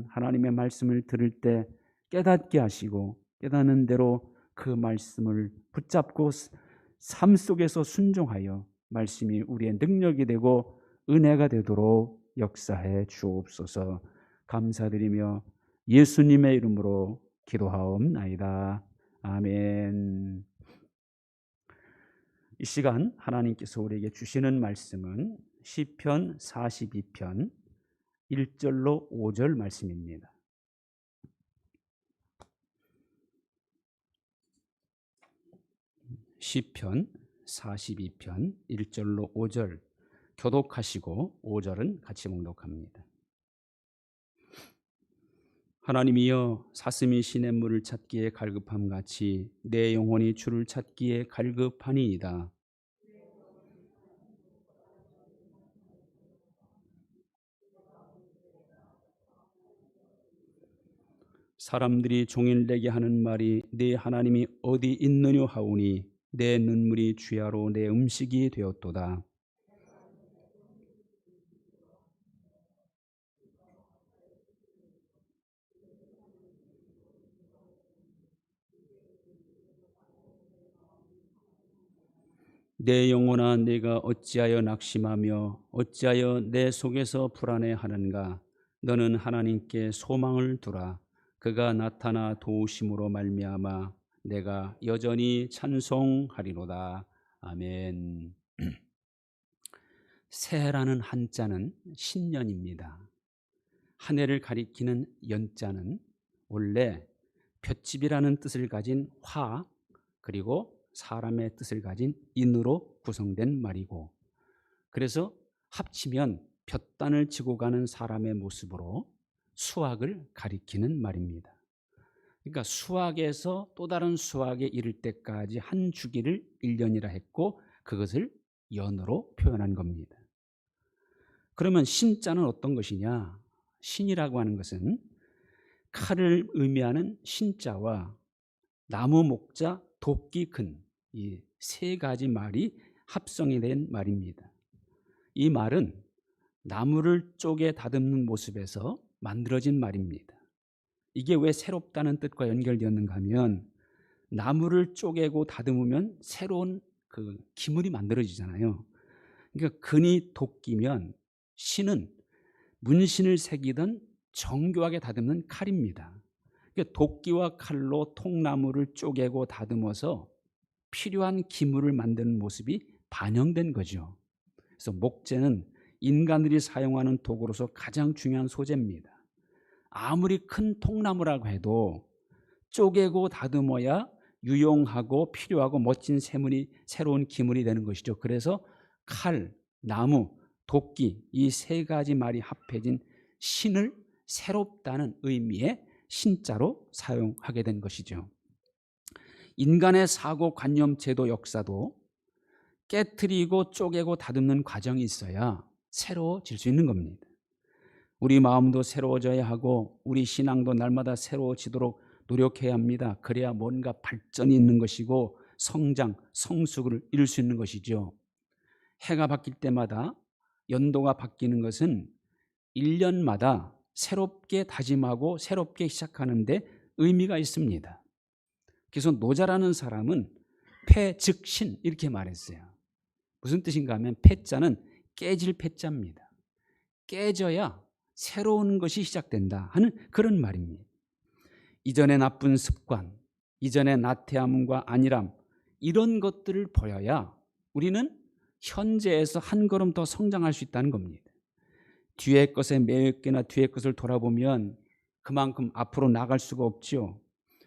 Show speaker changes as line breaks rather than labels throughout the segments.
하나님의 말씀을 들을 때 깨닫게 하시고 깨닫는 대로 그 말씀을 붙잡고 삶 속에서 순종하여 말씀이 우리의 능력이 되고 은혜가 되도록 역사해 주옵소서. 감사드리며 예수님의 이름으로 기도하옵나이다. 아멘. 이 시간 하나님께서 우리에게 주시는 말씀은 시편 42편 1절로 5절 말씀입니다. 시편 42편 1절로 5절 교독하시고 5절은 같이 봉독합니다. 하나님이여, 사슴이 시냇물을 찾기에 갈급함같이 내 영혼이 주를 찾기에 갈급하니이다. 사람들이 종일 내게 하는 말이 네 하나님이 어디 있느냐 하오니 내 눈물이 주야로 내 음식이 되었도다. 내 영혼아, 내가 어찌하여 낙심하며 어찌하여 내 속에서 불안해하는가. 너는 하나님께 소망을 두라. 그가 나타나 도우심으로 말미암아 내가 여전히 찬송하리로다. 아멘. 새해라는 한자는 신년입니다. 한 해를 가리키는 연자는 원래 볏집이라는 뜻을 가진 화, 그리고 사람의 뜻을 가진 인으로 구성된 말이고, 그래서 합치면 볏단을 지고 가는 사람의 모습으로 수확을 가리키는 말입니다. 그러니까 수확에서 또 다른 수확에 이를 때까지 한 주기를 1년이라 했고 그것을 연으로 표현한 겁니다. 그러면 신자는 어떤 것이냐? 신이라고 하는 것은 칼을 의미하는 신자와 나무 목자 도끼 근 이 세 가지 말이 합성이 된 말입니다. 이 말은 나무를 쪼개 다듬는 모습에서 만들어진 말입니다. 이게 왜 새롭다는 뜻과 연결되었는가 하면 나무를 쪼개고 다듬으면 새로운 그 기물이 만들어지잖아요. 그러니까 근이 도끼면 신은 문신을 새기던 정교하게 다듬는 칼입니다. 그러니까 도끼와 칼로 통나무를 쪼개고 다듬어서 필요한 기물을 만드는 모습이 반영된 거죠. 그래서 목재는 인간들이 사용하는 도구로서 가장 중요한 소재입니다. 아무리 큰 통나무라고 해도 쪼개고 다듬어야 유용하고 필요하고 멋진 새로운 기물이 되는 것이죠. 그래서 칼, 나무, 도끼 이 세 가지 말이 합해진 신을 새롭다는 의미의 신자로 사용하게 된 것이죠. 인간의 사고, 관념, 제도, 역사도 깨트리고 쪼개고 다듬는 과정이 있어야 새로워질 수 있는 겁니다. 우리 마음도 새로워져야 하고 우리 신앙도 날마다 새로워지도록 노력해야 합니다. 그래야 뭔가 발전이 있는 것이고 성장, 성숙을 이룰 수 있는 것이죠. 해가 바뀔 때마다 연도가 바뀌는 것은 1년마다 새롭게 다짐하고 새롭게 시작하는 데 의미가 있습니다. 그래서 노자라는 사람은 폐, 즉 신 이렇게 말했어요. 무슨 뜻인가 하면 폐자는 깨질 폐자입니다. 깨져야 새로운 것이 시작된다 하는 그런 말입니다. 이전의 나쁜 습관, 이전의 나태함과 안일함 이런 것들을 버려야 우리는 현재에서 한 걸음 더 성장할 수 있다는 겁니다. 뒤의 것에 매였거나 뒤의 것을 돌아보면 그만큼 앞으로 나갈 수가 없죠.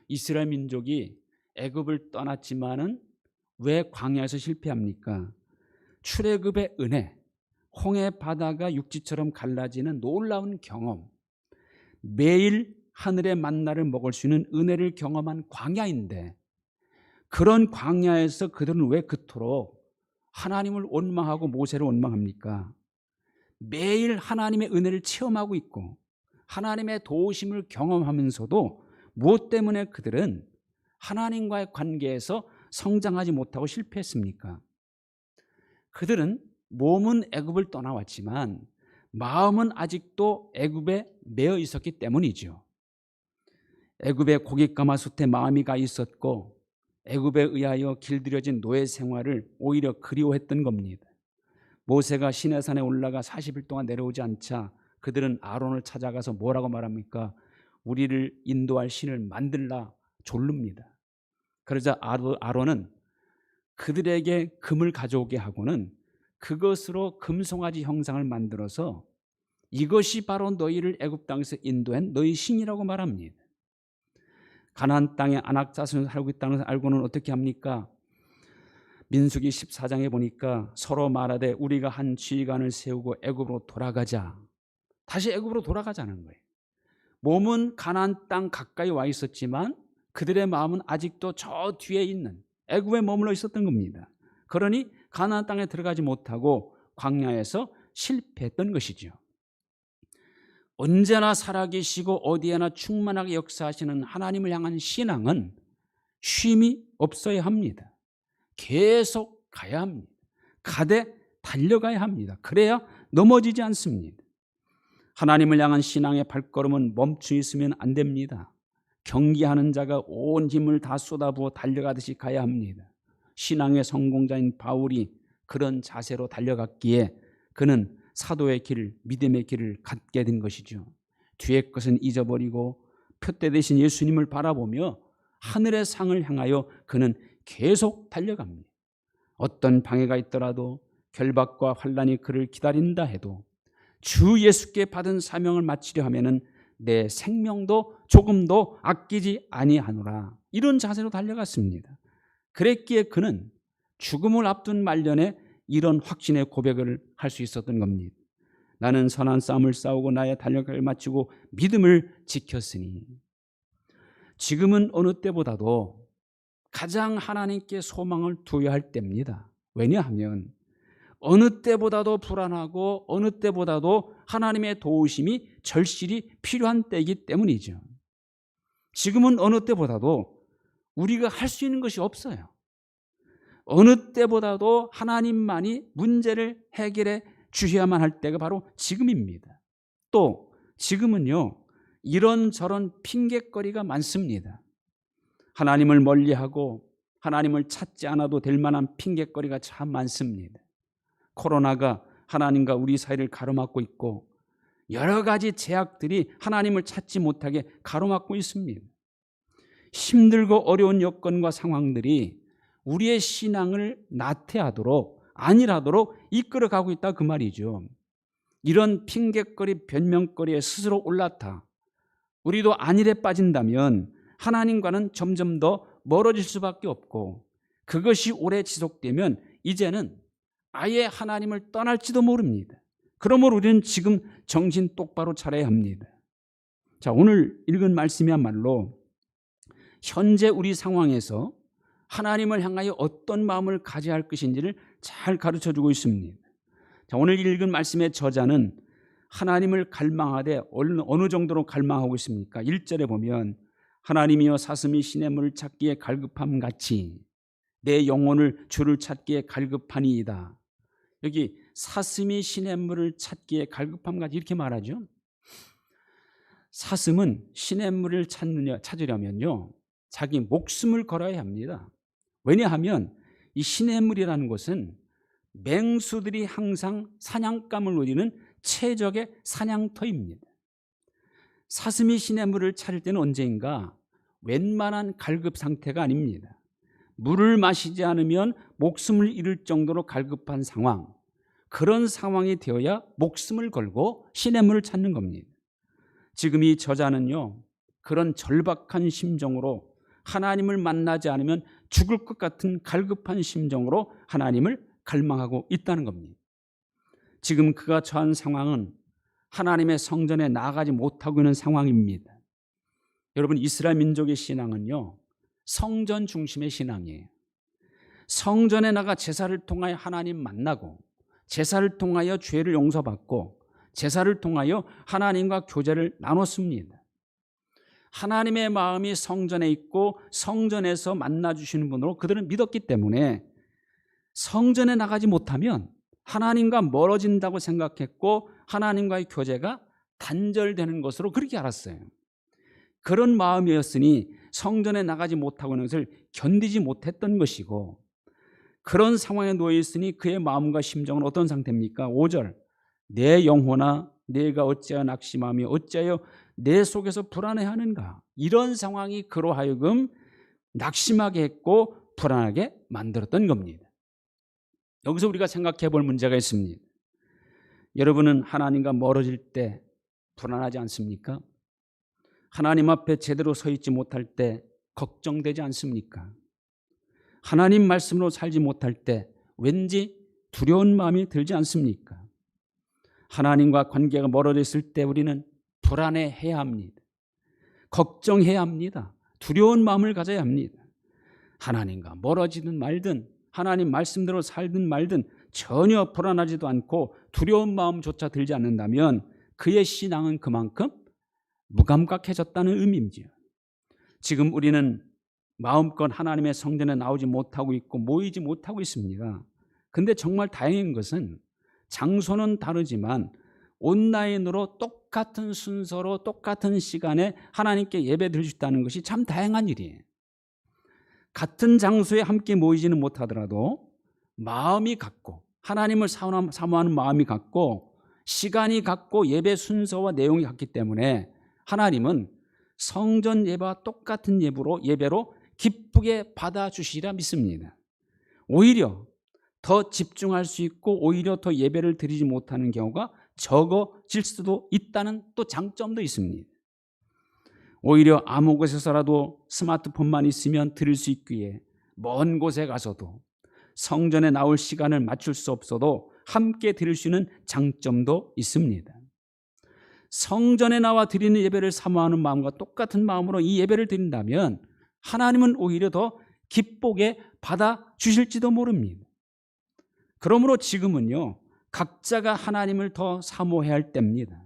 이스라엘 민족이 애굽을 떠났지만은 왜 광야에서 실패합니까? 출애굽의 은혜, 홍해 바다가 육지처럼 갈라지는 놀라운 경험, 매일 하늘의 만나를 먹을 수 있는 은혜를 경험한 광야인데 그런 광야에서 그들은 왜 그토록 하나님을 원망하고 모세를 원망합니까? 매일 하나님의 은혜를 체험하고 있고 하나님의 도우심을 경험하면서도 무엇 때문에 그들은 하나님과의 관계에서 성장하지 못하고 실패했습니까? 그들은 몸은 애굽을 떠나왔지만 마음은 아직도 애굽에 매여 있었기 때문이죠. 애굽의 고깃가마솥에 마음이 가 있었고 애굽에 의하여 길들여진 노예 생활을 오히려 그리워했던 겁니다. 모세가 시내산에 올라가 40일 동안 내려오지 않자 그들은 아론을 찾아가서 뭐라고 말합니까? 우리를 인도할 신을 만들라 졸릅니다. 그러자 아론은 그들에게 금을 가져오게 하고는 그것으로 금송아지 형상을 만들어서 이것이 바로 너희를 애굽 땅에서 인도한 너희 신이라고 말합니다. 가나안 땅에 아낙 자손이 살고 있다는 것을 알고는 어떻게 합니까? 민수기 14장에 보니까 서로 말하되 우리가 한 지휘관을 세우고 애굽으로 돌아가자. 다시 애굽으로 돌아가자는 거예요. 몸은 가나안 땅 가까이 와 있었지만 그들의 마음은 아직도 저 뒤에 있는 애굽에 머물러 있었던 겁니다. 그러니 가나안 땅에 들어가지 못하고 광야에서 실패했던 것이죠. 언제나 살아계시고 어디에나 충만하게 역사하시는 하나님을 향한 신앙은 쉼이 없어야 합니다. 계속 가야 합니다. 가되 달려가야 합니다. 그래야 넘어지지 않습니다. 하나님을 향한 신앙의 발걸음은 멈추 있으면 안 됩니다. 경기하는 자가 온 힘을 다 쏟아부어 달려가듯이 가야 합니다. 신앙의 성공자인 바울이 그런 자세로 달려갔기에 그는 사도의 길을, 믿음의 길을 갖게 된 것이죠. 뒤의 것은 잊어버리고 표대 되신 예수님을 바라보며 하늘의 상을 향하여 그는 계속 달려갑니다. 어떤 방해가 있더라도 결박과 환난이 그를 기다린다 해도 주 예수께 받은 사명을 마치려 하면은 내 생명도 조금도 아끼지 아니하노라. 이런 자세로 달려갔습니다. 그랬기에 그는 죽음을 앞둔 말년에 이런 확신의 고백을 할 수 있었던 겁니다. 나는 선한 싸움을 싸우고 나의 달력을 마치고 믿음을 지켰으니. 지금은 어느 때보다도 가장 하나님께 소망을 두어야 할 때입니다. 왜냐하면 어느 때보다도 불안하고 어느 때보다도 하나님의 도우심이 절실히 필요한 때이기 때문이죠. 지금은 어느 때보다도 우리가 할 수 있는 것이 없어요. 어느 때보다도 하나님만이 문제를 해결해 주셔야만 할 때가 바로 지금입니다. 또 지금은요, 이런저런 핑곗거리가 많습니다. 하나님을 멀리하고 하나님을 찾지 않아도 될 만한 핑곗거리가 참 많습니다. 코로나가 하나님과 우리 사이를 가로막고 있고 여러 가지 제약들이 하나님을 찾지 못하게 가로막고 있습니다. 힘들고 어려운 여건과 상황들이 우리의 신앙을 나태하도록 안일하도록 이끌어가고 있다 그 말이죠. 이런 핑곗거리 변명거리에 스스로 올라타 우리도 안일에 빠진다면 하나님과는 점점 더 멀어질 수밖에 없고 그것이 오래 지속되면 이제는 아예 하나님을 떠날지도 모릅니다. 그러므로 우리는 지금 정신 똑바로 차려야 합니다. 자, 오늘 읽은 말씀이야말로 현재 우리 상황에서 하나님을 향하여 어떤 마음을 가져야 할 것인지를 잘 가르쳐주고 있습니다. 자, 오늘 읽은 말씀의 저자는 하나님을 갈망하되 어느 정도로 갈망하고 있습니까? 1절에 보면 하나님이여 사슴이 시냇물을 찾기에 갈급함 같이 내 영혼을 주를 찾기에 갈급하니이다. 여기 사슴이 시냇물을 찾기에 갈급함 같이 이렇게 말하죠. 사슴은 시냇물을 찾으려면요 자기 목숨을 걸어야 합니다. 왜냐하면 이 시냇물이라는 것은 맹수들이 항상 사냥감을 노리는 최적의 사냥터입니다. 사슴이 시냇물을 찾을 때는 언제인가? 웬만한 갈급 상태가 아닙니다. 물을 마시지 않으면 목숨을 잃을 정도로 갈급한 상황, 그런 상황이 되어야 목숨을 걸고 시냇물을 찾는 겁니다. 지금 이 저자는요 그런 절박한 심정으로 하나님을 만나지 않으면 죽을 것 같은 갈급한 심정으로 하나님을 갈망하고 있다는 겁니다. 지금 그가 처한 상황은 하나님의 성전에 나아가지 못하고 있는 상황입니다. 여러분, 이스라엘 민족의 신앙은요 성전 중심의 신앙이에요. 성전에 나가 제사를 통하여 하나님 만나고 제사를 통하여 죄를 용서받고 제사를 통하여 하나님과 교제를 나눴습니다. 하나님의 마음이 성전에 있고 성전에서 만나주시는 분으로 그들은 믿었기 때문에 성전에 나가지 못하면 하나님과 멀어진다고 생각했고 하나님과의 교제가 단절되는 것으로 그렇게 알았어요. 그런 마음이었으니 성전에 나가지 못하고 있는 것을 견디지 못했던 것이고, 그런 상황에 놓여 있으니 그의 마음과 심정은 어떤 상태입니까? 5절, 내 영혼아 내가 어찌하여 낙심하며 어찌하여 내 속에서 불안해하는가. 이런 상황이 그로 하여금 낙심하게 했고 불안하게 만들었던 겁니다. 여기서 우리가 생각해 볼 문제가 있습니다. 여러분은 하나님과 멀어질 때 불안하지 않습니까? 하나님 앞에 제대로 서 있지 못할 때 걱정되지 않습니까? 하나님 말씀으로 살지 못할 때 왠지 두려운 마음이 들지 않습니까? 하나님과 관계가 멀어져 있을 때 우리는 불안해해야 합니다. 걱정해야 합니다. 두려운 마음을 가져야 합니다. 하나님과 멀어지든 말든 하나님 말씀대로 살든 말든 전혀 불안하지도 않고 두려운 마음조차 들지 않는다면 그의 신앙은 그만큼 무감각해졌다는 의미입니다. 지금 우리는 마음껏 하나님의 성전에 나오지 못하고 있고 모이지 못하고 있습니다. 그런데 정말 다행인 것은 장소는 다르지만 온라인으로 똑같은 순서로 똑같은 시간에 하나님께 예배 드릴 수 있다는 것이 참 다행한 일이에요. 같은 장소에 함께 모이지는 못하더라도 마음이 같고 하나님을 사모하는 마음이 같고 시간이 같고 예배 순서와 내용이 같기 때문에 하나님은 성전 예배와 똑같은 예배로 기쁘게 받아주시리라 믿습니다. 오히려 더 집중할 수 있고 오히려 더 예배를 드리지 못하는 경우가 적어질 수도 있다는 또 장점도 있습니다. 오히려 아무 곳에서라도 스마트폰만 있으면 들을 수 있기에 먼 곳에 가서도 성전에 나올 시간을 맞출 수 없어도 함께 드릴 수 있는 장점도 있습니다. 성전에 나와 드리는 예배를 사모하는 마음과 똑같은 마음으로 이 예배를 드린다면 하나님은 오히려 더 기쁘게 받아주실지도 모릅니다. 그러므로 지금은요, 각자가 하나님을 더 사모해야 할 때입니다.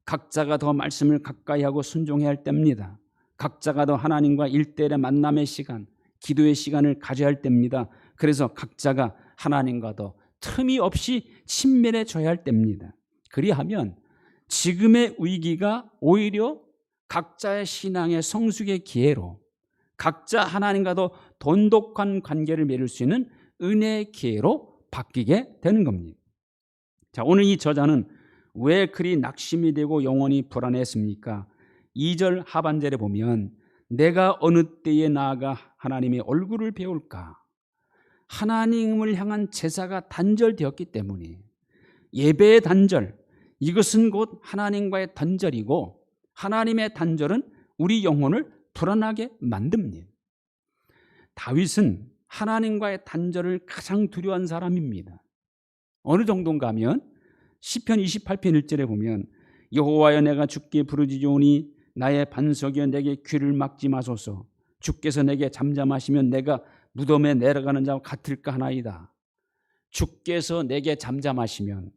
각자가 더 말씀을 가까이 하고 순종해야 할 때입니다. 각자가 더 하나님과 일대일의 만남의 시간, 기도의 시간을 가져야 할 때입니다. 그래서 각자가 하나님과 더 틈이 없이 친밀해져야 할 때입니다. 그리하면 지금의 위기가 오히려 각자의 신앙의 성숙의 기회로 각자 하나님과 더 돈독한 관계를 맺을 수 있는 은혜의 기회로 바뀌게 되는 겁니다. 자, 오늘 이 저자는 왜 그리 낙심이 되고 영혼이 불안했습니까? 2절 하반절에 보면 내가 어느 때에 나아가 하나님의 얼굴을 배울까? 하나님을 향한 제사가 단절되었기 때문에 예배의 단절, 이것은 곧 하나님과의 단절이고 하나님의 단절은 우리 영혼을 불안하게 만듭니다. 다윗은 하나님과의 단절을 가장 두려워한 사람입니다. 어느 정도인가 하면 시편 28편 1절에 보면 여호와여 내가 주께 부르짖으오니 나의 반석이여 내게 귀를 막지 마소서. 주께서 내게 잠잠하시면 내가 무덤에 내려가는 자와 같을까 하나이다. 주께서 내게 잠잠하시면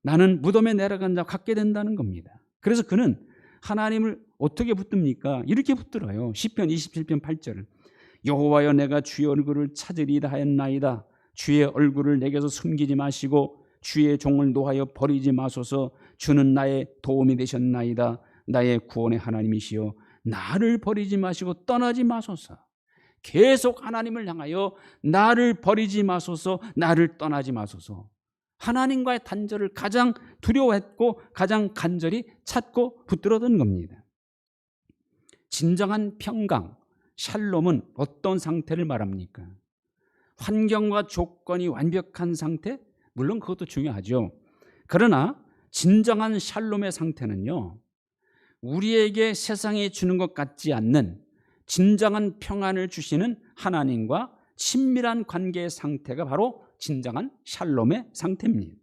나는 무덤에 내려가는 자와 같게 된다는 겁니다. 그래서 그는 하나님을 어떻게 붙듭니까? 이렇게 붙들어요. 시편 27편 8절 여호와여 내가 주의 얼굴을 찾으리다 하였나이다. 주의 얼굴을 내게서 숨기지 마시고 주의 종을 노하여 버리지 마소서. 주는 나의 도움이 되셨나이다. 나의 구원의 하나님이시여 나를 버리지 마시고 떠나지 마소서. 계속 하나님을 향하여 나를 버리지 마소서, 나를 떠나지 마소서. 하나님과의 단절을 가장 두려워했고 가장 간절히 찾고 붙들었던 겁니다. 진정한 평강, 샬롬은 어떤 상태를 말합니까? 환경과 조건이 완벽한 상태? 물론 그것도 중요하죠. 그러나 진정한 샬롬의 상태는요, 우리에게 세상이 주는 것 같지 않는 진정한 평안을 주시는 하나님과 친밀한 관계의 상태가 바로 진정한 샬롬의 상태입니다.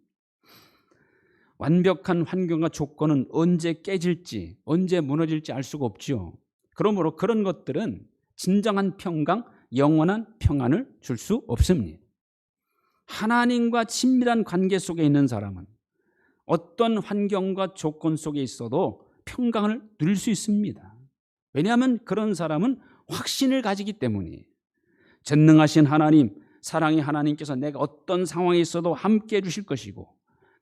완벽한 환경과 조건은 언제 깨질지 언제 무너질지 알 수가 없죠. 그러므로 그런 것들은 진정한 평강, 영원한 평안을 줄 수 없습니다. 하나님과 친밀한 관계 속에 있는 사람은 어떤 환경과 조건 속에 있어도 평강을 누릴 수 있습니다. 왜냐하면 그런 사람은 확신을 가지기 때문에 전능하신 하나님, 사랑의 하나님께서 내가 어떤 상황에 있어도 함께 해 주실 것이고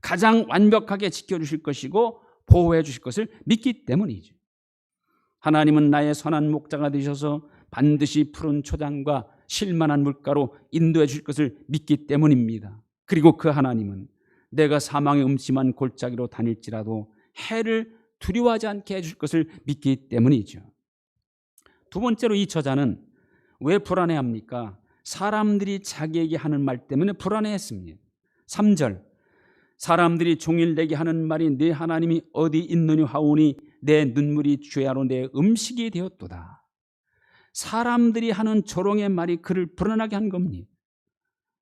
가장 완벽하게 지켜주실 것이고 보호해 주실 것을 믿기 때문이죠. 하나님은 나의 선한 목자가 되셔서 반드시 푸른 초장과 쉴만한 물가로 인도해 주실 것을 믿기 때문입니다. 그리고 그 하나님은 내가 사망의 음침한 골짜기로 다닐지라도 해를 두려워하지 않게 해줄 것을 믿기 때문이죠. 두 번째로 이 저자는 왜 불안해합니까? 사람들이 자기에게 하는 말 때문에 불안해했습니다. 3절, 사람들이 종일 내게 하는 말이 네 하나님이 어디 있느냐 하오니 내 눈물이 주야로 내 음식이 되었도다. 사람들이 하는 조롱의 말이 그를 불안하게 한 겁니다.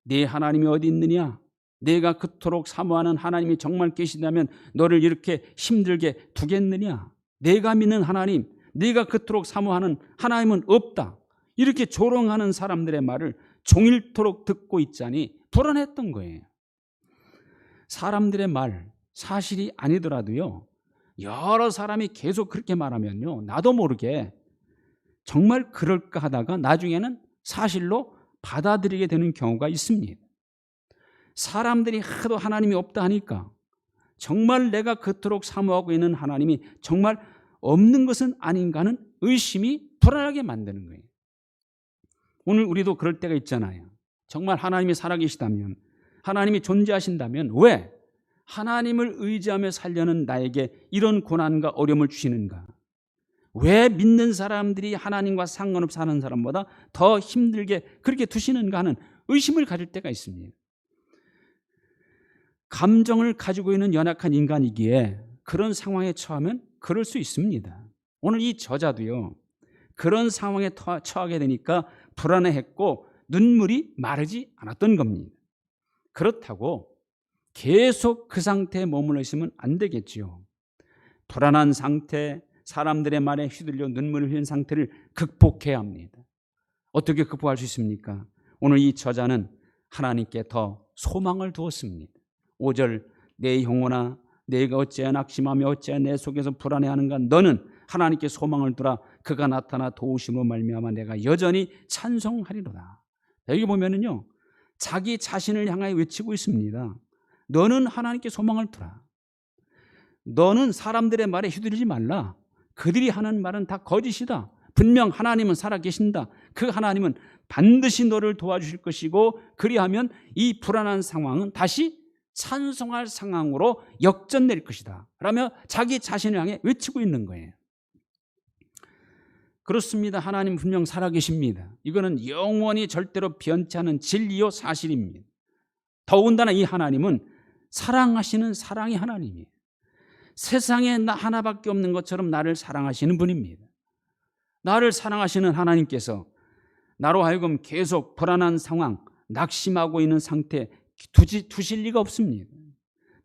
네 하나님이 어디 있느냐? 내가 그토록 사모하는 하나님이 정말 계시다면 너를 이렇게 힘들게 두겠느냐? 내가 믿는 하나님, 네가 그토록 사모하는 하나님은 없다. 이렇게 조롱하는 사람들의 말을 종일토록 듣고 있자니 불안했던 거예요. 사람들의 말, 사실이 아니더라도요, 여러 사람이 계속 그렇게 말하면요, 나도 모르게 정말 그럴까 하다가 나중에는 사실로 받아들이게 되는 경우가 있습니다. 사람들이 하도 하나님이 없다 하니까 정말 내가 그토록 사모하고 있는 하나님이 정말 없는 것은 아닌가 하는 의심이 불안하게 만드는 거예요. 오늘 우리도 그럴 때가 있잖아요. 정말 하나님이 살아계시다면, 하나님이 존재하신다면 왜 하나님을 의지하며 살려는 나에게 이런 고난과 어려움을 주시는가? 왜 믿는 사람들이 하나님과 상관없이 사는 사람보다 더 힘들게 그렇게 두시는가 하는 의심을 가질 때가 있습니다. 감정을 가지고 있는 연약한 인간이기에 그런 상황에 처하면 그럴 수 있습니다. 오늘 이 저자도요, 그런 상황에 처하게 되니까 불안해했고 눈물이 마르지 않았던 겁니다. 그렇다고 계속 그 상태에 머물러 있으면 안 되겠지요. 불안한 상태, 사람들의 말에 휘둘려 눈물을 흘린 상태를 극복해야 합니다. 어떻게 극복할 수 있습니까? 오늘 이 저자는 하나님께 더 소망을 두었습니다. 5절, 내 영혼아 내가 어찌하여 낙심하며 어찌하여 내 속에서 불안해하는가? 너는 하나님께 소망을 두라. 그가 나타나 도우심으로 말미암아 내가 여전히 찬송하리로다. 여기 보면은요, 자기 자신을 향하여 외치고 있습니다. 너는 하나님께 소망을 두라. 너는 사람들의 말에 휘둘리지 말라. 그들이 하는 말은 다 거짓이다. 분명 하나님은 살아계신다. 그 하나님은 반드시 너를 도와주실 것이고 그리하면 이 불안한 상황은 다시 찬송할 상황으로 역전될 것이다 라며 자기 자신을 향해 외치고 있는 거예요. 그렇습니다. 하나님 분명 살아계십니다. 이거는 영원히 절대로 변치 않은 진리요 사실입니다. 더군다나 이 하나님은 사랑하시는 사랑의 하나님이에요. 세상에 나 하나밖에 없는 것처럼 나를 사랑하시는 분입니다. 나를 사랑하시는 하나님께서 나로 하여금 계속 불안한 상황, 낙심하고 있는 상태에 두실 리가 없습니다.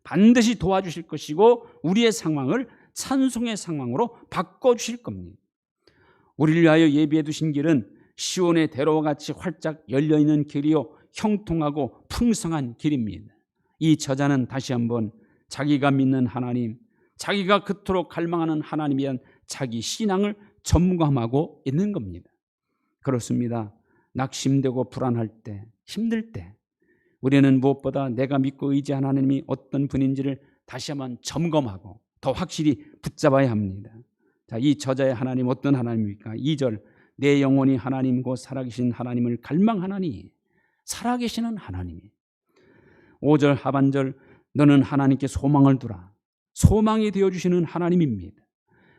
반드시 도와주실 것이고 우리의 상황을 찬송의 상황으로 바꿔주실 겁니다. 우리를 위하여 예비해 두신 길은 시온의 대로와 같이 활짝 열려있는 길이요 형통하고 풍성한 길입니다. 이 저자는 다시 한번 자기가 믿는 하나님, 자기가 그토록 갈망하는 하나님에 대한 자기 신앙을 점검하고 있는 겁니다. 그렇습니다. 낙심되고 불안할 때, 힘들 때 우리는 무엇보다 내가 믿고 의지하는 하나님이 어떤 분인지를 다시 한번 점검하고 더 확실히 붙잡아야 합니다. 자, 이 저자의 하나님 어떤 하나님입니까? 2절, 내 영혼이 하나님 곧 살아계신 하나님을 갈망하나니. 살아계시는 하나님이. 5절 하반절, 너는 하나님께 소망을 두라. 소망이 되어주시는 하나님입니다.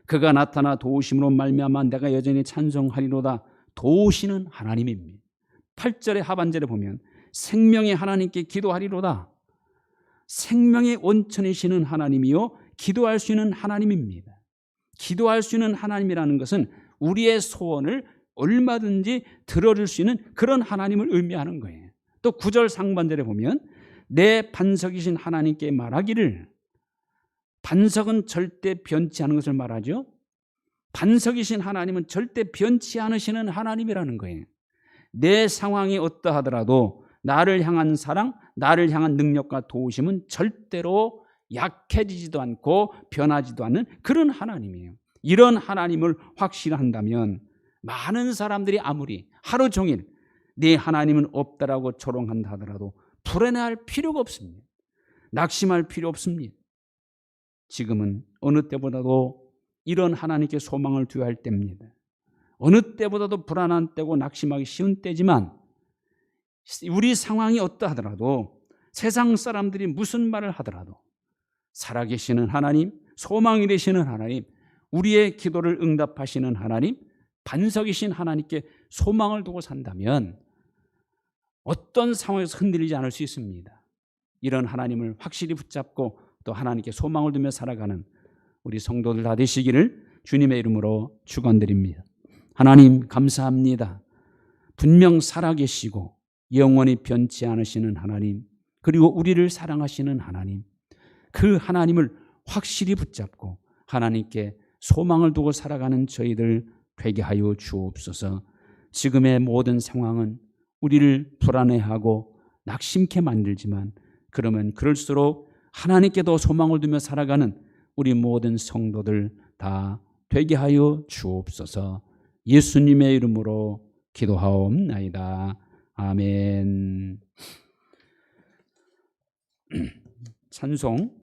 그가 나타나 도우심으로 말미암아 내가 여전히 찬송하리로다. 도우시는 하나님입니다. 8절의 하반절에 보면 생명의 하나님께 기도하리로다. 생명의 원천이시는 하나님이요 기도할 수 있는 하나님입니다. 기도할 수 있는 하나님이라는 것은 우리의 소원을 얼마든지 들어줄 수 있는 그런 하나님을 의미하는 거예요. 또 9절 상반절에 보면 내 반석이신 하나님께 말하기를, 반석은 절대 변치 않은 것을 말하죠. 반석이신 하나님은 절대 변치 않으시는 하나님이라는 거예요. 내 상황이 어떠하더라도 나를 향한 사랑, 나를 향한 능력과 도우심은 절대로 약해지지도 않고 변하지도 않는 그런 하나님이에요. 이런 하나님을 확신한다면 많은 사람들이 아무리 하루 종일 네 하나님은 없다라고 조롱한다 하더라도 불안해할 필요가 없습니다. 낙심할 필요 없습니다. 지금은 어느 때보다도 이런 하나님께 소망을 두어야 할 때입니다. 어느 때보다도 불안한 때고 낙심하기 쉬운 때지만 우리 상황이 어떠하더라도 세상 사람들이 무슨 말을 하더라도 살아계시는 하나님, 소망이 되시는 하나님, 우리의 기도를 응답하시는 하나님, 반석이신 하나님께 소망을 두고 산다면 어떤 상황에서 흔들리지 않을 수 있습니다. 이런 하나님을 확실히 붙잡고 또 하나님께 소망을 두며 살아가는 우리 성도들 다 되시기를 주님의 이름으로 축원드립니다. 하나님 감사합니다. 분명 살아계시고 영원히 변치 않으시는 하나님, 그리고 우리를 사랑하시는 하나님, 그 하나님을 확실히 붙잡고 하나님께 소망을 두고 살아가는 저희들 되게 하여 주옵소서. 지금의 모든 상황은 우리를 불안해하고 낙심케 만들지만 그러면 그럴수록 하나님께 더 소망을 두며 살아가는 우리 모든 성도들 다 되게 하여 주옵소서. 예수님의 이름으로 기도하옵나이다. 아멘. 찬송